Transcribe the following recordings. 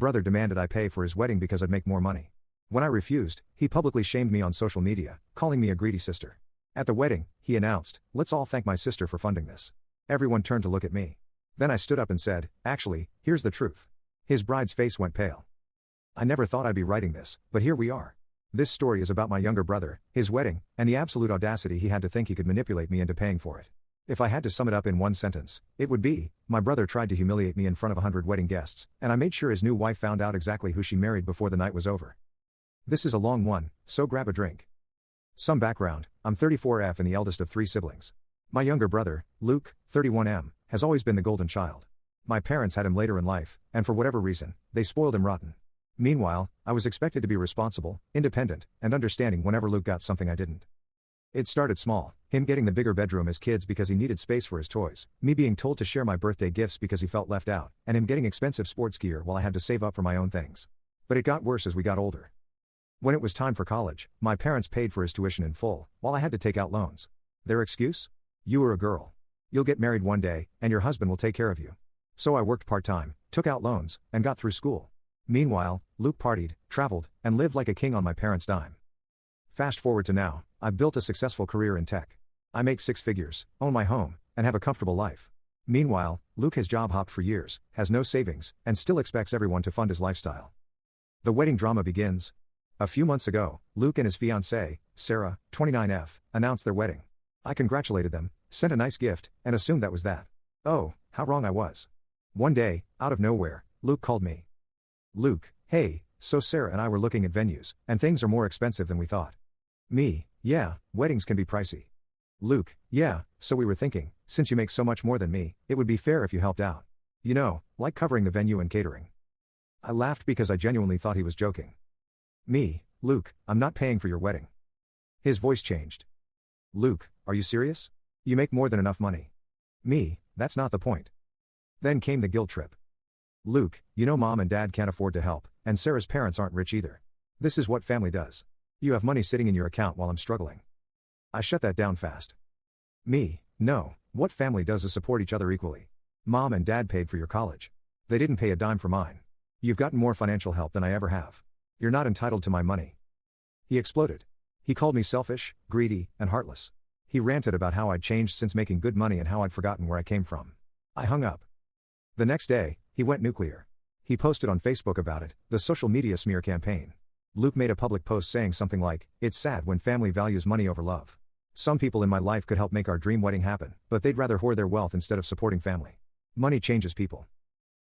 brother demanded I pay for his wedding because I'd make more money. When I refused, he publicly shamed me on social media, calling me a greedy sister. At the wedding, he announced, "Let's all thank my sister for funding this." Everyone turned to look at me. Then I stood up and said, "Actually, here's the truth." His bride's face went pale. I never thought I'd be writing this, but here we are. This story is about my younger brother, his wedding, and the absolute audacity he had to think he could manipulate me into paying for it. If I had to sum it up in one sentence, it would be, my brother tried to humiliate me in front of 100 wedding guests, and I made sure his new wife found out exactly who she married before the night was over. This is a long one, so grab a drink. Some background: I'm 34F and the eldest of 3 siblings. My younger brother, Luke, 31M, has always been the golden child. My parents had him later in life, and for whatever reason, they spoiled him rotten. Meanwhile, I was expected to be responsible, independent, and understanding whenever Luke got something I didn't. It started small, him getting the bigger bedroom as kids because he needed space for his toys, me being told to share my birthday gifts because he felt left out, and him getting expensive sports gear while I had to save up for my own things. But it got worse as we got older. When it was time for college, my parents paid for his tuition in full, while I had to take out loans. Their excuse? "You were a girl. You'll get married one day, and your husband will take care of you." So I worked part-time, took out loans, and got through school. Meanwhile, Luke partied, traveled, and lived like a king on my parents' dime. Fast forward to now, I've built a successful career in tech. I make 6 figures, own my home, and have a comfortable life. Meanwhile, Luke has job hopped for years, has no savings, and still expects everyone to fund his lifestyle. The wedding drama begins. A few months ago, Luke and his fiancée, Sarah, 29F, announced their wedding. I congratulated them, sent a nice gift, and assumed that was that. Oh, how wrong I was. One day, out of nowhere, Luke called me. "Luke, hey, so Sarah and I were looking at venues, and things are more expensive than we thought." Me, "Yeah, weddings can be pricey." Luke, "Yeah, so we were thinking, since you make so much more than me, it would be fair if you helped out. You know, like covering the venue and catering." I laughed because I genuinely thought he was joking. Me, "Luke, I'm not paying for your wedding." His voice changed. "Luke, are you serious? You make more than enough money." Me, "That's not the point." Then came the guilt trip. "Luke, you know mom and dad can't afford to help, and Sarah's parents aren't rich either. This is what family does. You have money sitting in your account while I'm struggling." I shut that down fast. Me, "No, what family does is support each other equally. Mom and dad paid for your college. They didn't pay a dime for mine. You've gotten more financial help than I ever have. You're not entitled to my money." He exploded. He called me selfish, greedy, and heartless. He ranted about how I'd changed since making good money and how I'd forgotten where I came from. I hung up. The next day, he went nuclear. He posted on Facebook about it, the social media smear campaign. Luke made a public post saying something like, "It's sad when family values money over love. Some people in my life could help make our dream wedding happen, but they'd rather hoard their wealth instead of supporting family. Money changes people."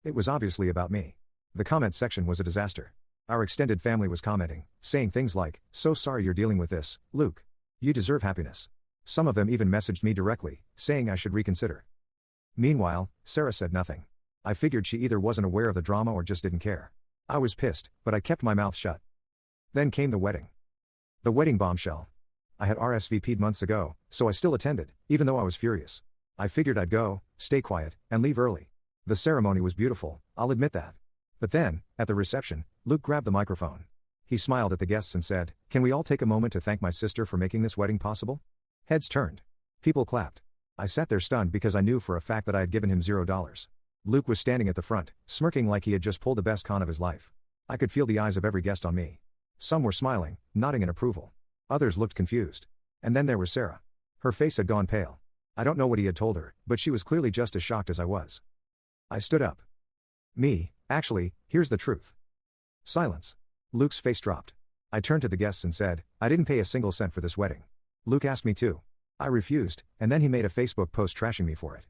It was obviously about me. The comment section was a disaster. Our extended family was commenting, saying things like, "So sorry you're dealing with this, Luke. You deserve happiness." Some of them even messaged me directly, saying I should reconsider. Meanwhile, Sarah said nothing. I figured she either wasn't aware of the drama or just didn't care. I was pissed, but I kept my mouth shut. Then came the wedding. The wedding bombshell. I had RSVP'd months ago, so I still attended, even though I was furious. I figured I'd go, stay quiet, and leave early. The ceremony was beautiful, I'll admit that. But then, at the reception, Luke grabbed the microphone. He smiled at the guests and said, "Can we all take a moment to thank my sister for making this wedding possible?" Heads turned. People clapped. I sat there stunned because I knew for a fact that I had given him $0. Luke was standing at the front, smirking like he had just pulled the best con of his life. I could feel the eyes of every guest on me. Some were smiling, nodding in approval. Others looked confused. And then there was Sarah. Her face had gone pale. I don't know what he had told her, but she was clearly just as shocked as I was. I stood up. Me, "Actually, here's the truth." Silence. Luke's face dropped. I turned to the guests and said, "I didn't pay a single cent for this wedding." Luke asked me to. I refused, and then he made a Facebook post trashing me for it.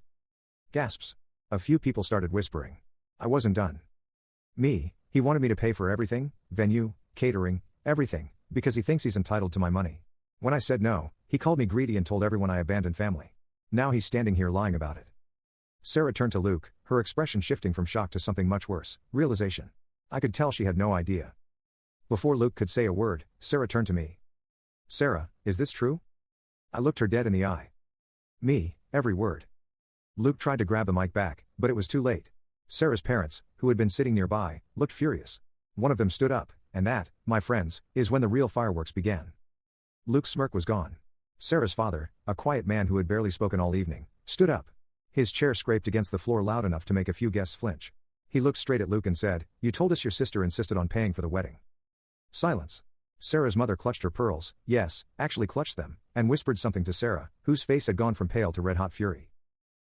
Gasps. A few people started whispering. I wasn't done. Me, "He wanted me to pay for everything, venue, catering, everything, because he thinks he's entitled to my money. When I said no, he called me greedy and told everyone I abandoned family. Now he's standing here lying about it." Sarah turned to Luke, her expression shifting from shock to something much worse, realization. I could tell she had no idea. Before Luke could say a word, Sarah turned to me. "Sarah, is this true?" I looked her dead in the eye. Me, "Every word." Luke tried to grab the mic back, but it was too late. Sarah's parents, who had been sitting nearby, looked furious. One of them stood up, and that, my friends, is when the real fireworks began. Luke's smirk was gone. Sarah's father, a quiet man who had barely spoken all evening, stood up. His chair scraped against the floor loud enough to make a few guests flinch. He looked straight at Luke and said, "You told us your sister insisted on paying for the wedding." Silence. Sarah's mother clutched her pearls, yes, actually clutched them, and whispered something to Sarah, whose face had gone from pale to red-hot fury.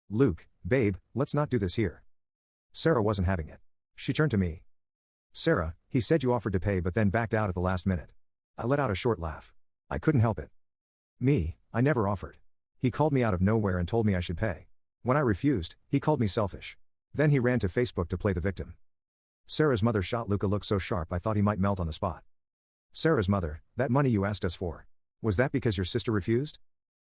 "Luke, babe, let's not do this here." Sarah wasn't having it. She turned to me. "Sarah, he said you offered to pay but then backed out at the last minute." I let out a short laugh. I couldn't help it. Me, I never offered. He called me out of nowhere and told me I should pay. When I refused, he called me selfish. Then he ran to Facebook to play the victim. Sarah's mother shot Luke a look so sharp I thought he might melt on the spot. Sarah's mother, "That money you asked us for. Was that because your sister refused?"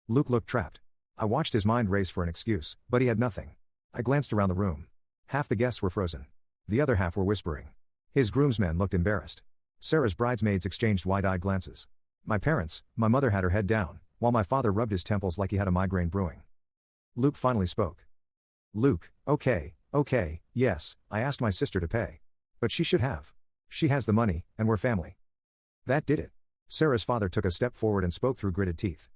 Luke looked trapped. I watched his mind race for an excuse, but he had nothing. I glanced around the room. Half the guests were frozen. The other half were whispering. His groomsmen looked embarrassed. Sarah's bridesmaids exchanged wide-eyed glances. My mother had her head down, while my father rubbed his temples like he had a migraine brewing. Luke finally spoke. "Luke, okay, yes, I asked my sister to pay. But she should have. She has the money, and we're family." That did it. Sarah's father took a step forward and spoke through gritted teeth.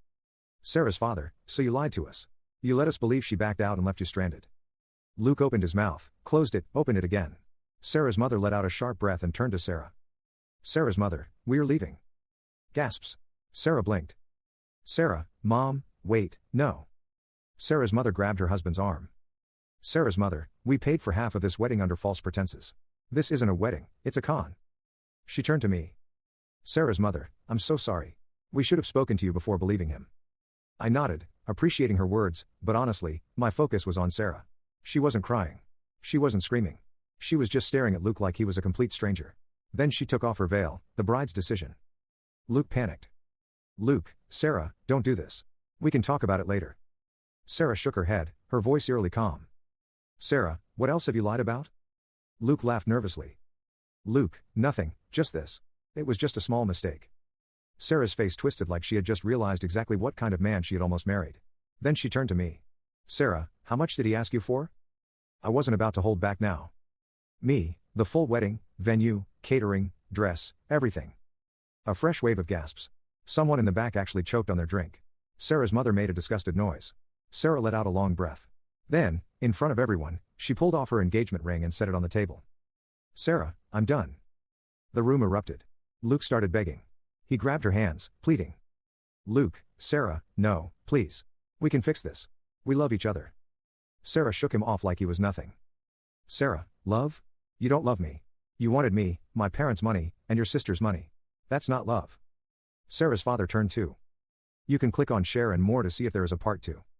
Sarah's father, "So you lied to us. You let us believe she backed out and left you stranded." Luke opened his mouth, closed it, opened it again. Sarah's mother let out a sharp breath and turned to Sarah. Sarah's mother, "We are leaving." Gasps. Sarah blinked. "Sarah, Mom, wait, no." Sarah's mother grabbed her husband's arm. Sarah's mother, "We paid for half of this wedding under false pretenses. This isn't a wedding, it's a con." She turned to me. Sarah's mother, "I'm so sorry. We should have spoken to you before believing him." I nodded, appreciating her words, but honestly, my focus was on Sarah. She wasn't crying. She wasn't screaming. She was just staring at Luke like he was a complete stranger. Then she took off her veil, the bride's decision. Luke panicked. "Luke, Sarah, don't do this. We can talk about it later." Sarah shook her head, her voice eerily calm. "Sarah, what else have you lied about?" Luke laughed nervously. "Luke, nothing, just this. It was just a small mistake." Sarah's face twisted like she had just realized exactly what kind of man she had almost married. Then she turned to me. "Sarah, how much did he ask you for?" I wasn't about to hold back now. "Me, the full wedding, venue, catering, dress, everything." A fresh wave of gasps. Someone in the back actually choked on their drink. Sarah's mother made a disgusted noise. Sarah let out a long breath. Then, in front of everyone, she pulled off her engagement ring and set it on the table. "Sarah, I'm done." The room erupted. Luke started begging. He grabbed her hands, pleading. "Luke, Sarah, no, please. We can fix this. We love each other." Sarah shook him off like he was nothing. "Sarah, love? You don't love me. You wanted me, my parents' money, and your sister's money. That's not love." Sarah's father turned too. You can click on share and more to see if there is a part 2.